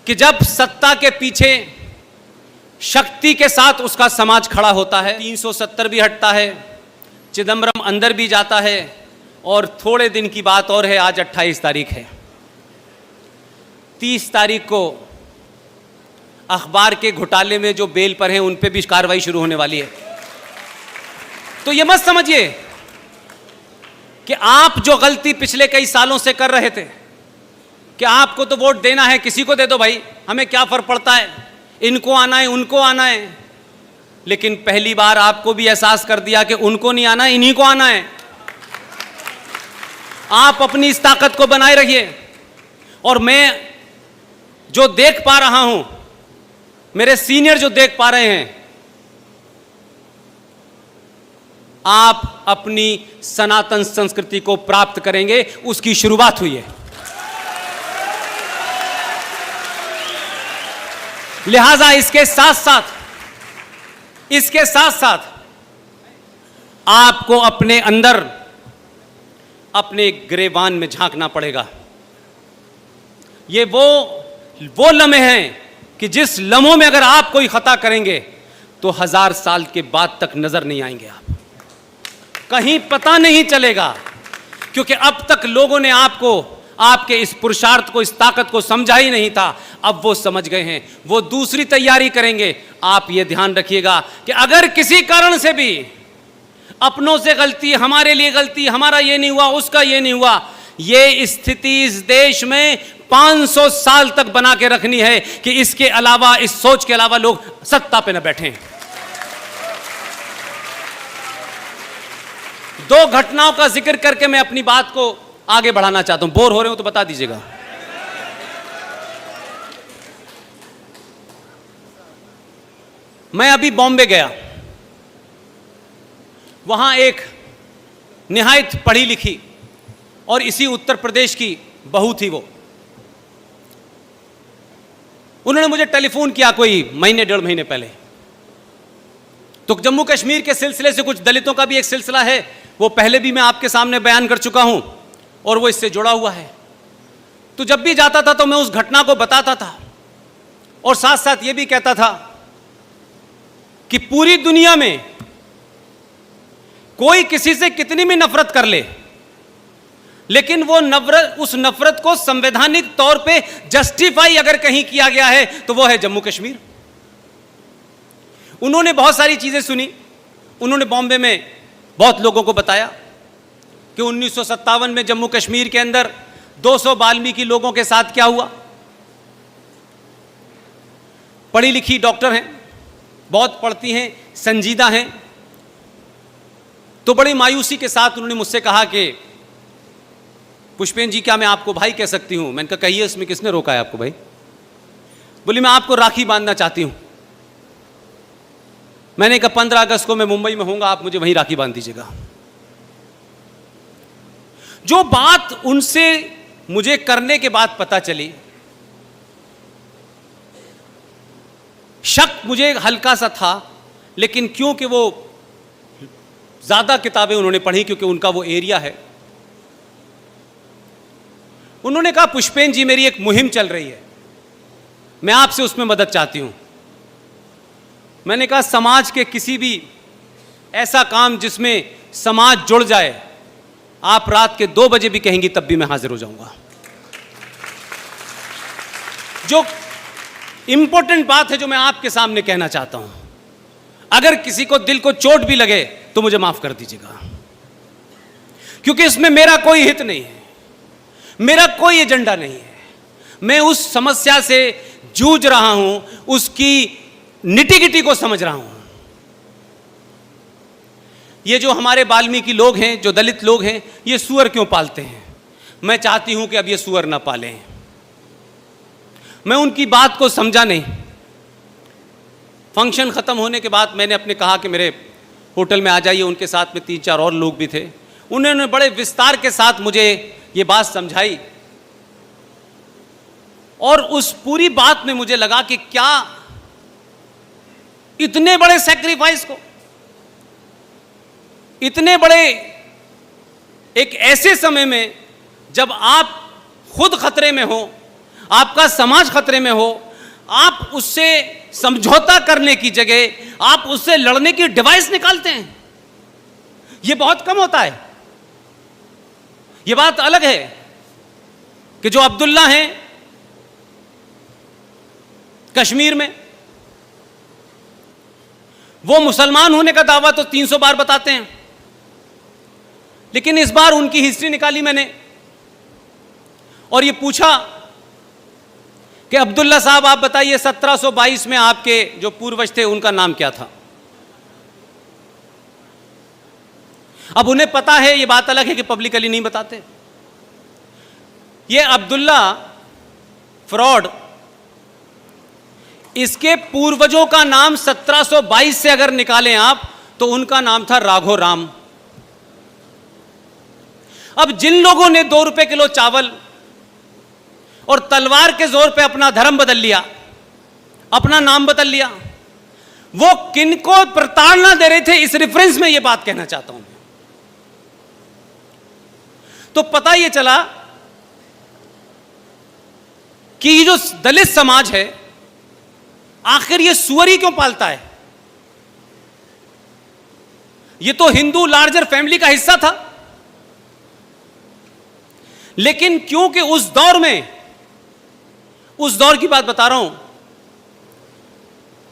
कि जब सत्ता के पीछे शक्ति के साथ उसका समाज खड़ा होता है, 370 भी हटता है, चिदंबरम अंदर भी जाता है, और थोड़े दिन की बात और है, आज 28 तारीख है, 30 तारीख को अखबार के घोटाले में जो बेल पर हैं उन पे भी कार्रवाई शुरू होने वाली है। तो ये मत समझिए कि आप जो गलती पिछले कई सालों से कर रहे थे कि आपको तो वोट देना है, किसी को दे दो भाई, हमें क्या फर्क पड़ता है, इनको आना है उनको आना है, लेकिन पहली बार आपको भी एहसास कर दिया कि उनको नहीं आना, इन्हीं को आना है। आप अपनी इस ताकत को बनाए रखिए। और मैं जो देख पा रहा हूं, मेरे सीनियर जो देख पा रहे हैं, आप अपनी सनातन संस्कृति को प्राप्त करेंगे, उसकी शुरुआत हुई है। लिहाजा इसके साथ साथ आपको अपने अंदर, अपने गिरेबान में झांकना पड़ेगा। ये वो लम्हे हैं कि जिस लम्हों में अगर आप कोई खता करेंगे तो 1000 साल के बाद तक नजर नहीं आएंगे, आप कहीं पता नहीं चलेगा, क्योंकि अब तक लोगों ने आपको, आपके इस पुरुषार्थ को, इस ताकत को समझा ही नहीं था। अब वो समझ गए हैं, वो दूसरी तैयारी करेंगे। आप ये ध्यान रखिएगा कि अगर किसी कारण से भी अपनों से गलती, हमारे लिए गलती, हमारा ये नहीं हुआ, उसका ये नहीं हुआ, ये स्थिति इस देश में 500 साल तक बना के रखनी है कि इसके अलावा, इस सोच के अलावा लोग सत्ता पे न बैठें। 2 घटनाओं का जिक्र करके मैं अपनी बात को आगे बढ़ाना चाहता हूं। बोर हो रहे हो तो बता दीजिएगा। मैं अभी बॉम्बे गया, वहां एक निहायत पढ़ी लिखी और इसी उत्तर प्रदेश की बहू थी। वो, उन्होंने मुझे टेलीफोन किया कोई महीने 1.5 महीने पहले। तो जम्मू कश्मीर के सिलसिले से कुछ दलितों का भी एक सिलसिला है, वो पहले भी मैं आपके सामने बयान कर चुका हूं और वो इससे जुड़ा हुआ है। तो जब भी जाता था तो मैं उस घटना को बताता था और साथ साथ ये भी कहता था कि पूरी दुनिया में कोई किसी से कितनी भी नफरत कर ले, लेकिन वो नफरत, उस नफरत को संवैधानिक तौर पे जस्टिफाई अगर कहीं किया गया है तो वो है जम्मू कश्मीर। उन्होंने बहुत सारी चीजें सुनी। उन्होंने बॉम्बे में बहुत लोगों को बताया कि 1957 में जम्मू कश्मीर के अंदर 200 वाल्मीकि लोगों के साथ क्या हुआ। पढ़ी लिखी डॉक्टर हैं, बहुत पढ़ती हैं, संजीदा हैं। तो बड़ी मायूसी के साथ उन्होंने मुझसे कहा कि पुष्पेन जी, क्या मैं आपको भाई कह सकती हूं? मैंने कहा कहिए, इसमें किसने रोका है आपको भाई? बोली मैं आपको राखी बांधना चाहती हूं। मैंने कहा 15 अगस्त को मैं मुंबई में हूंगा, आप मुझे वहीं राखी बांध दीजिएगा। जो बात उनसे मुझे करने के बाद पता चली, शक मुझे हल्का सा था, लेकिन क्योंकि वो ज्यादा किताबें उन्होंने पढ़ी, क्योंकि उनका वो एरिया है, उन्होंने कहा पुष्पेन जी, मेरी एक मुहिम चल रही है, मैं आपसे उसमें मदद चाहती हूं। मैंने कहा समाज के किसी भी ऐसा काम जिसमें समाज जुड़ जाए, आप रात के 2 बजे भी कहेंगी तब भी मैं हाजिर हो जाऊंगा। जो इंपॉर्टेंट बात है जो मैं आपके सामने कहना चाहता हूं, अगर किसी को दिल को चोट भी लगे तो मुझे माफ कर दीजिएगा, क्योंकि इसमें मेरा कोई हित नहीं है, मेरा कोई एजेंडा नहीं है। मैं उस समस्या से जूझ रहा हूं, उसकी निटी-गिटी को समझ रहा हूं। ये जो हमारे वाल्मीकि लोग हैं, जो दलित लोग हैं, ये सुअर क्यों पालते हैं? मैं चाहती हूं कि अब ये सुअर ना पालें। मैं उनकी बात को समझा नहीं। फंक्शन खत्म होने के बाद मैंने अपने कहा कि मेरे होटल में आ जाइए। उनके साथ में 3-4 और लोग भी थे। उन्होंने बड़े विस्तार के साथ मुझे ये बात समझाई और उस पूरी बात में मुझे लगा कि क्या इतने बड़े सैक्रिफाइस को, इतने बड़े एक ऐसे समय में जब आप खुद खतरे में हो, आपका समाज खतरे में हो, आप उससे समझौता करने की जगह आप उससे लड़ने की डिवाइस निकालते हैं। यह बहुत कम होता है। यह बात अलग है कि जो अब्दुल्ला हैं कश्मीर में, वो मुसलमान होने का दावा तो 300 बार बताते हैं, लेकिन इस बार उनकी हिस्ट्री निकाली मैंने और ये पूछा कि अब्दुल्ला साहब आप बताइए 1722 में आपके जो पूर्वज थे उनका नाम क्या था। अब उन्हें पता है, ये बात अलग है कि पब्लिकली नहीं बताते। ये अब्दुल्ला फ्रॉड, इसके पूर्वजों का नाम 1722 से अगर निकालें आप तो उनका नाम था राघो राम। अब जिन लोगों ने 2 रुपए किलो चावल और तलवार के जोर पे अपना धर्म बदल लिया, अपना नाम बदल लिया, वो किनको प्रताड़ना दे रहे थे, इस रेफरेंस में ये बात कहना चाहता हूं। तो पता ये चला कि ये जो दलित समाज है आखिर ये सुअरी क्यों पालता है। ये तो हिंदू लार्जर फैमिली का हिस्सा था, लेकिन क्योंकि उस दौर में, उस दौर की बात बता रहा हूं,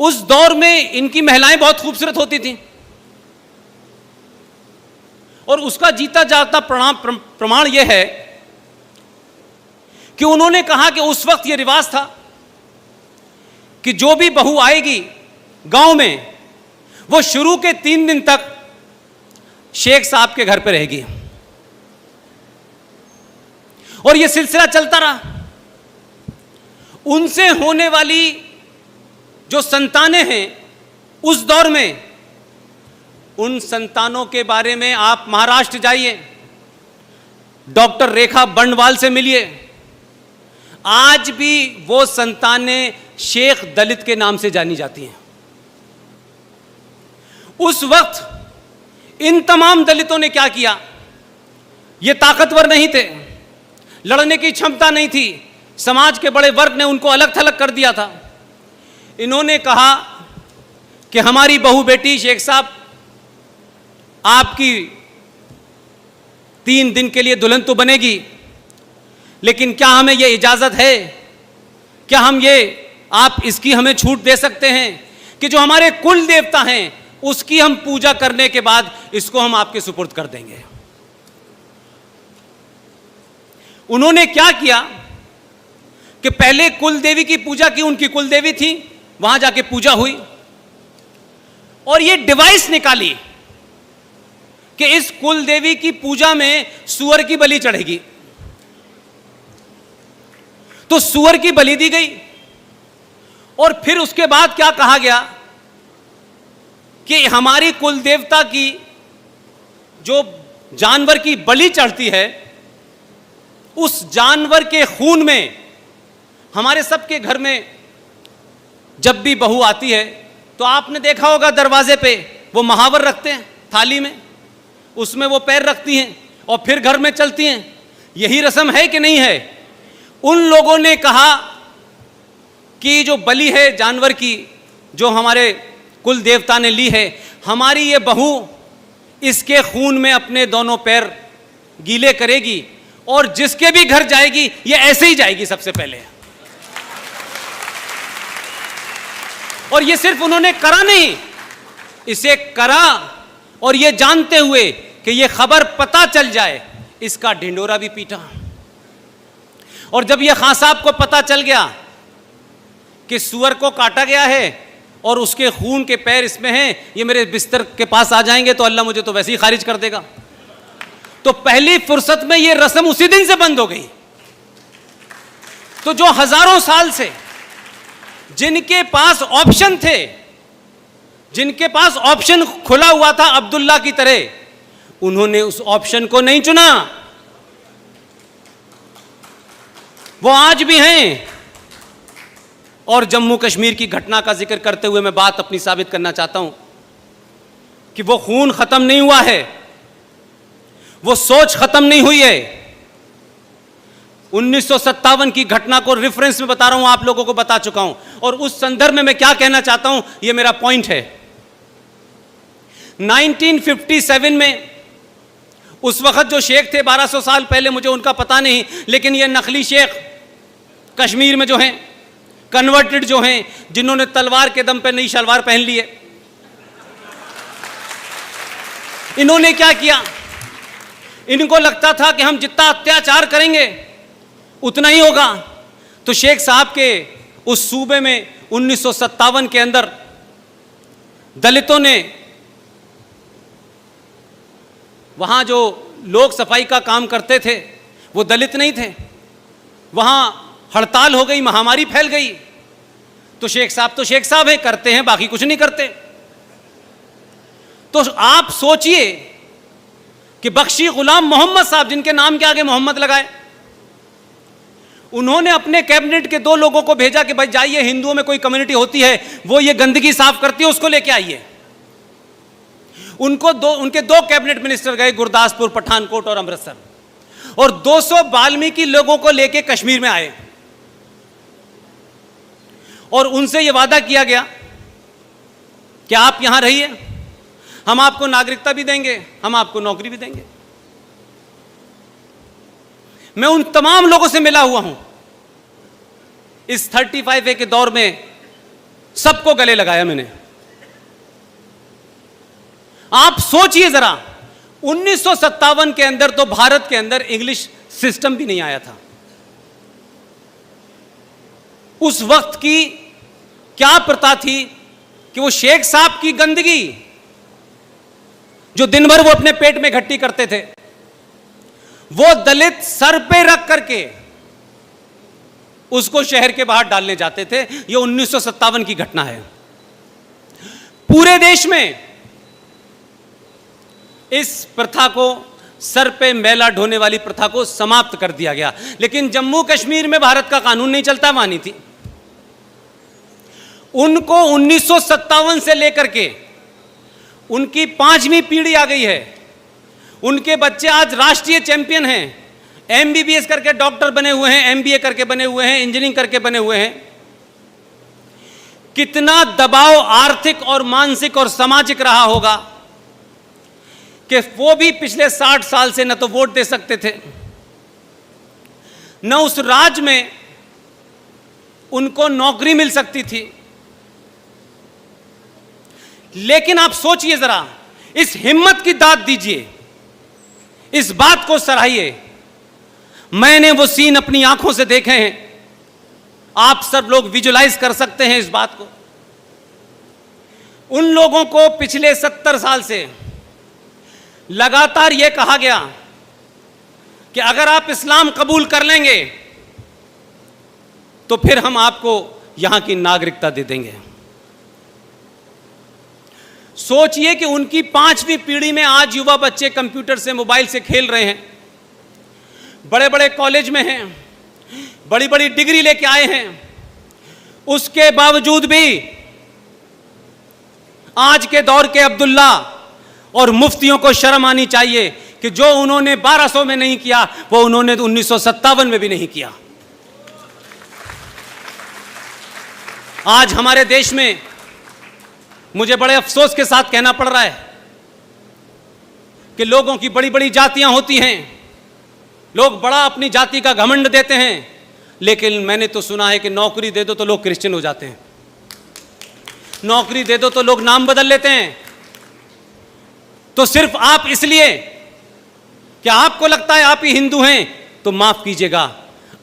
उस दौर में इनकी महिलाएं बहुत खूबसूरत होती थीं और उसका जीता जागता प्रमाण यह है कि उन्होंने कहा कि उस वक्त यह रिवाज था कि जो भी बहू आएगी गांव में वो शुरू के 3 दिन तक शेख साहब के घर पे रहेगी और यह सिलसिला चलता रहा। उनसे होने वाली जो संतानें हैं उस दौर में, उन संतानों के बारे में आप महाराष्ट्र जाइए, डॉक्टर रेखा बंडवाल से मिलिए, आज भी वो संतानें शेख दलित के नाम से जानी जाती हैं। उस वक्त इन तमाम दलितों ने क्या किया, ये ताकतवर नहीं थे, लड़ने की क्षमता नहीं थी, समाज के बड़े वर्ग ने उनको अलग थलग कर दिया था। इन्होंने कहा कि हमारी बहू बेटी शेख साहब आपकी 3 दिन के लिए दुल्हन तो बनेगी, लेकिन क्या हमें यह इजाजत है, क्या हम ये आप इसकी हमें छूट दे सकते हैं कि जो हमारे कुल देवता हैं उसकी हम पूजा करने के बाद इसको हम आपके सुपुर्द कर देंगे। उन्होंने क्या किया कि पहले कुल देवी की पूजा की, उनकी कुल देवी थी, वहां जाके पूजा हुई और ये डिवाइस निकाली कि इस कुल देवी की पूजा में सुअर की बलि चढ़ेगी। तो सुअर की बलि दी गई और फिर उसके बाद क्या कहा गया कि हमारी कुल देवता की जो जानवर की बलि चढ़ती है उस जानवर के खून में, हमारे सबके घर में जब भी बहू आती है तो आपने देखा होगा दरवाजे पे वो महावर रखते हैं थाली में, उसमें वो पैर रखती हैं और फिर घर में चलती हैं। यही रस्म है कि नहीं है? उन लोगों ने कहा कि जो बलि है जानवर की, जो हमारे कुल देवता ने ली है, हमारी ये बहू इसके खून में अपने दोनों पैर गीले करेगी और जिसके भी घर जाएगी ये ऐसे ही जाएगी सबसे पहले। और ये सिर्फ उन्होंने करा नहीं, इसे करा और ये जानते हुए कि ये खबर पता चल जाए, इसका ढिंडोरा भी पीटा। और जब ये खां साहब को पता चल गया कि सुअर को काटा गया है और उसके खून के पैर इसमें हैं, ये मेरे बिस्तर के पास आ जाएंगे तो अल्लाह मुझे तो वैसे ही खारिज कर देगा, तो पहली फुर्सत में ये रस्म उसी दिन से बंद हो गई। तो जो हजारों साल से जिनके पास ऑप्शन थे, जिनके पास ऑप्शन खुला हुआ था अब्दुल्ला की तरह, उन्होंने उस ऑप्शन को नहीं चुना। वो आज भी हैं। और जम्मू कश्मीर की घटना का जिक्र करते हुए मैं बात अपनी साबित करना चाहता हूं कि वो खून खत्म नहीं हुआ है, वो सोच खत्म नहीं हुई है। 1957 की घटना को रेफरेंस में बता रहा हूं, आप लोगों को बता चुका हूं, और उस संदर्भ में मैं क्या कहना चाहता हूं, यह मेरा पॉइंट है। 1957 में उस वक्त जो शेख थे, 1200 साल पहले, मुझे उनका पता नहीं, लेकिन ये नकली शेख कश्मीर में जो हैं, कन्वर्टेड जो हैं, जिन्होंने तलवार के दम पे नई शलवार पहन ली है, इन्होंने क्या किया, इनको लगता था कि हम जितना अत्याचार करेंगे उतना ही होगा। तो शेख साहब के उस सूबे में 1957 के अंदर दलितों ने, वहां जो लोग सफाई का काम करते थे वो दलित नहीं थे, वहां हड़ताल हो गई, महामारी फैल गई, तो शेख साहब है, करते हैं, बाकी कुछ नहीं करते। तो आप सोचिए कि बख्शी गुलाम मोहम्मद साहब, जिनके नाम के आगे मोहम्मद लगाए, उन्होंने अपने कैबिनेट के 2 लोगों को भेजा कि भाई जाइए, हिंदुओं में कोई कम्युनिटी होती है वो ये गंदगी साफ करती है, उसको लेके आइए। उनके 2 कैबिनेट मिनिस्टर गए गुरदासपुर, पठानकोट और अमृतसर, और 200 वाल्मीकि लोगों को लेके कश्मीर में आए, और उनसे यह वादा किया गया कि आप यहां रहिए, हम आपको नागरिकता भी देंगे, हम आपको नौकरी भी देंगे। मैं उन तमाम लोगों से मिला हुआ हूं, इस 35A के दौर में सबको गले लगाया मैंने। आप सोचिए जरा, 1957 के अंदर तो भारत के अंदर इंग्लिश सिस्टम भी नहीं आया था। उस वक्त की क्या प्रथा थी कि वो शेख साहब की गंदगी जो दिन भर वो अपने पेट में इकट्ठी करते थे, वो दलित सर पे रख करके उसको शहर के बाहर डालने जाते थे। ये 1957 की घटना है। पूरे देश में इस प्रथा को, सर पे मैला ढोने वाली प्रथा को समाप्त कर दिया गया, लेकिन जम्मू कश्मीर में भारत का कानून नहीं चलता, मानी थी। उनको 1957 से लेकर के उनकी 5वीं पीढ़ी आ गई है, उनके बच्चे आज राष्ट्रीय चैंपियन हैं, MBBS करके डॉक्टर बने हुए हैं, MBA करके बने हुए हैं, इंजीनियरिंग करके बने हुए हैं। कितना दबाव आर्थिक और मानसिक और सामाजिक रहा होगा कि वो भी पिछले 60 साल से न तो वोट दे सकते थे, न उस राज्य में उनको नौकरी मिल सकती थी। लेकिन आप सोचिए जरा, इस हिम्मत की दाद दीजिए, इस बात को सराहिए। मैंने वो सीन अपनी आंखों से देखे हैं, आप सब लोग विजुलाइज कर सकते हैं इस बात को। उन लोगों को पिछले 70 साल से लगातार यह कहा गया कि अगर आप इस्लाम कबूल कर लेंगे तो फिर हम आपको यहां की नागरिकता दे देंगे। सोचिए कि उनकी 5वीं पीढ़ी में आज युवा बच्चे कंप्यूटर से, मोबाइल से खेल रहे हैं, बड़े बड़े कॉलेज में हैं, बड़ी बड़ी डिग्री लेके आए हैं। उसके बावजूद भी आज के दौर के अब्दुल्ला और मुफ्तियों को शर्म आनी चाहिए कि जो उन्होंने 1200 में नहीं किया वो उन्होंने 1957 में भी नहीं किया। आज हमारे देश में मुझे बड़े अफसोस के साथ कहना पड़ रहा है कि लोगों की बड़ी बड़ी जातियां होती हैं, लोग बड़ा अपनी जाति का घमंड देते हैं, लेकिन मैंने तो सुना है कि नौकरी दे दो तो लोग क्रिश्चियन हो जाते हैं, नौकरी दे दो तो लोग नाम बदल लेते हैं। तो सिर्फ आप इसलिए कि आपको लगता है आप ही हिंदू हैं, तो माफ कीजिएगा,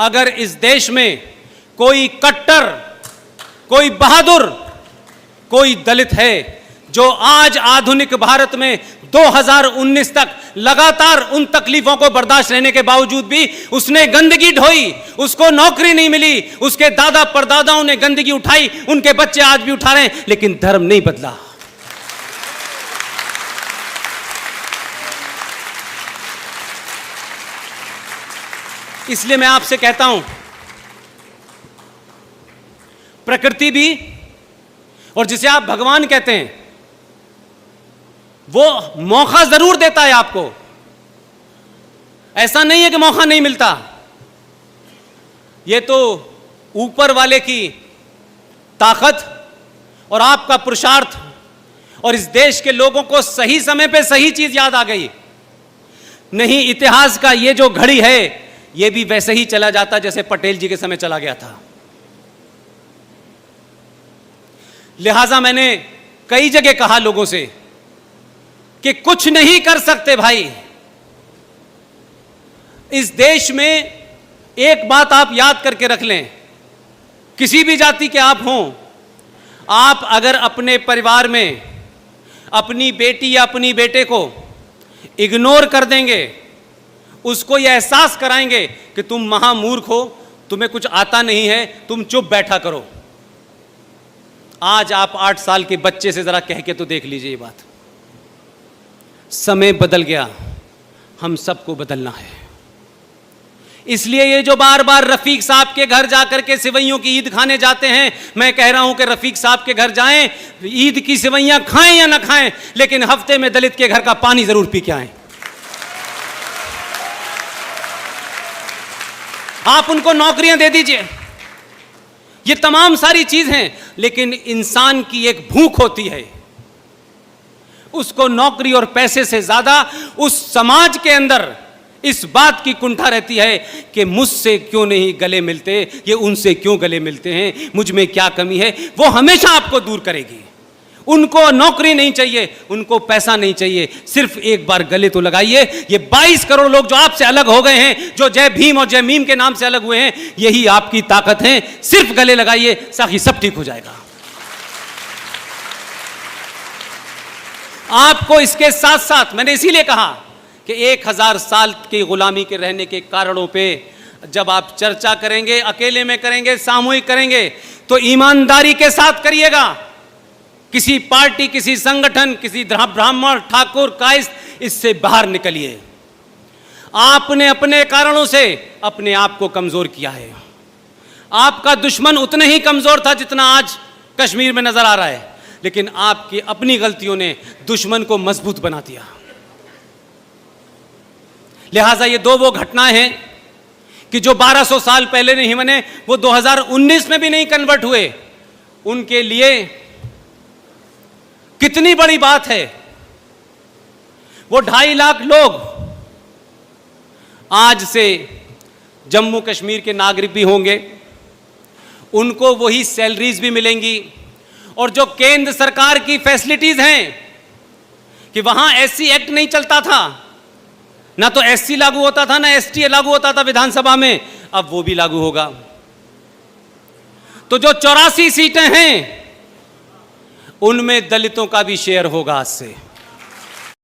अगर इस देश में कोई कट्टर, कोई बहादुर, कोई दलित है जो आज आधुनिक भारत में 2019 तक लगातार उन तकलीफों को बर्दाश्त रहने के बावजूद भी उसने गंदगी ढोई, उसको नौकरी नहीं मिली, उसके दादा परदादाओं ने गंदगी उठाई, उनके बच्चे आज भी उठा रहे हैं, लेकिन धर्म नहीं बदला। इसलिए मैं आपसे कहता हूं, प्रकृति भी, और जिसे आप भगवान कहते हैं, वो मौका जरूर देता है आपको। ऐसा नहीं है कि मौका नहीं मिलता। ये तो ऊपर वाले की ताकत और आपका पुरुषार्थ और इस देश के लोगों को सही समय पे सही चीज याद आ गई। नहीं, इतिहास का ये जो घड़ी है ये भी वैसे ही चला जाता जैसे पटेल जी के समय चला गया था। लिहाजा मैंने कई जगह कहा लोगों से कि कुछ नहीं कर सकते भाई। इस देश में एक बात आप याद करके रख लें, किसी भी जाति के आप हों, आप अगर अपने परिवार में अपनी बेटी या अपनी बेटे को इग्नोर कर देंगे, उसको यह एहसास कराएंगे कि तुम महामूर्ख हो, तुम्हें कुछ आता नहीं है, तुम चुप बैठा करो। आज आप 8 साल के बच्चे से जरा कह के तो देख लीजिए ये बात। समय बदल गया, हम सबको बदलना है। इसलिए ये जो बार बार रफीक साहब के घर जाकर के सिवैयों की ईद खाने जाते हैं, मैं कह रहा हूं कि रफीक साहब के घर जाएं, ईद की सिवैयां खाएं या ना खाएं, लेकिन हफ्ते में दलित के घर का पानी जरूर पी के आएं। आप उनको नौकरियां दे दीजिए, ये तमाम सारी चीज हैं, लेकिन इंसान की एक भूख होती है, उसको नौकरी और पैसे से ज्यादा उस समाज के अंदर इस बात की कुंठा रहती है कि मुझसे क्यों नहीं गले मिलते, ये उनसे क्यों गले मिलते हैं, मुझ में क्या कमी है। वो हमेशा आपको दूर करेगी। उनको नौकरी नहीं चाहिए, उनको पैसा नहीं चाहिए, सिर्फ एक बार गले तो लगाइए। ये 22 करोड़ लोग जो आपसे अलग हो गए हैं, जो जय भीम और जय मीम के नाम से अलग हुए हैं, यही आपकी ताकत है। सिर्फ गले लगाइए, साकी सब ठीक हो जाएगा। आपको इसके साथ साथ मैंने इसीलिए कहा कि 1000 साल की गुलामी के रहने के कारणों पे जब आप चर्चा करेंगे, अकेले में करेंगे, सामूहिक करेंगे, तो ईमानदारी के साथ करिएगा। किसी पार्टी, किसी संगठन, किसी ब्राह्मण, ठाकुर, कायस्थ, इससे बाहर निकलिए। आपने अपने कारणों से अपने आप को कमजोर किया है। आपका दुश्मन उतना ही कमजोर था जितना आज कश्मीर में नजर आ रहा है, लेकिन आपकी अपनी गलतियों ने दुश्मन को मजबूत बना दिया। लिहाजा ये वो घटनाएं हैं कि जो 1200 साल पहले नहीं बने, वो 2019 में भी नहीं कन्वर्ट हुए, उनके लिए कितनी बड़ी बात है। वो 2.5 लाख लोग आज से जम्मू कश्मीर के नागरिक भी होंगे, उनको वही सैलरीज भी मिलेंगी, और जो केंद्र सरकार की फैसिलिटीज हैं कि वहां एससी एक्ट नहीं चलता था, ना तो एससी लागू होता था, ना एसटी लागू होता था विधानसभा में, अब वो भी लागू होगा। तो जो 84 सीटें हैं उनमें दलितों का भी शेयर होगा आज से।